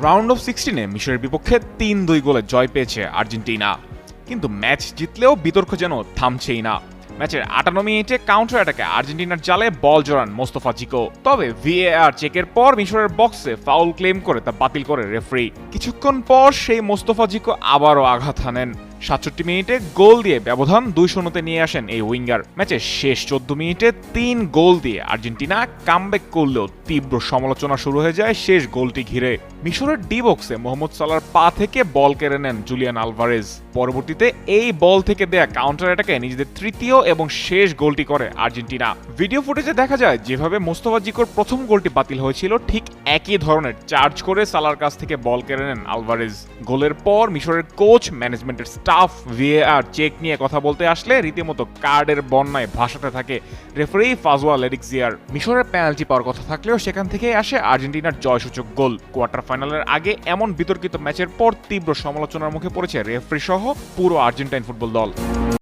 Round of 16-এ মিশরের বিপক্ষে ৩-২ গোলে জয় পেয়েছে আর্জেন্টিনা, কিন্তু ম্যাচ জিতলেও বিতর্ক যেন থামছেই না। ম্যাচের ৫৮ মিনিটে কাউন্টার অ্যাটাকে আর্জেন্টিনার জালে বল জড়ান মোস্তফা জিকো, তবে ভিএআর চেকের পর মিশরের বক্সে ফাউল ক্লেম করে তা বাতিল করে রেফারি। কিছুক্ষণ পর সেই মোস্তফা জিকো আবারও আঘাত হানেন। ৬৭ মিনিটে গোল দিয়ে ব্যবধান ২-০-তে নিয়ে আসেন এই উইঙ্গার। ম্যাচের শেষ ১৪ মিনিটে ৩ গোল দিয়ে আর্জেন্টিনা কামব্যাক করলেও তীব্র সমালোচনা শুরু হয়ে যায় শেষ গোলটি ঘিরে। মিশরের ডি বক্সে মোহাম্মদ সালাহর পা থেকে বল কেড়ে নেন জুলিয়ান আলভারেজ। পরবর্তীতে এই বল থেকে দেয়া কাউন্টার অ্যাটাকে নিজেদের তৃতীয় এবং শেষ গোলটি করে আর্জেন্টিনা। ভিডিও ফুটেজে দেখা যায় যেভাবে মোস্তফা জিকোর প্রথম গোলটি বাতিল হয়েছিল ঠিক একই ধরনের চার্জ করে সালার কাছ থেকে বল কেড়ে নেন আলভারেজ। গোলের পর মিশরের কোচ, ম্যানেজমেন্টের স্টাফ ভিএআর চেক নিয়ে কথা বলতে আসলে রীতিমতো কার্ডের বন্যায় ভাসাতে থাকে রেফারি ফাজওয়া লেরিক্সিয়ার। মিশরের পেনাল্টি পাওয়ার কথা থাকলেও সেখান থেকেই আসে আর্জেন্টিনার জয়সূচক গোল। কোয়ার্টার ফাইনালের আগে এমন বিতর্কিত ম্যাচের পর তীব্র সমালোচনার মুখে পড়েছে রেফারি সহ পুরো আর্জেন্টাইন ফুটবল দল।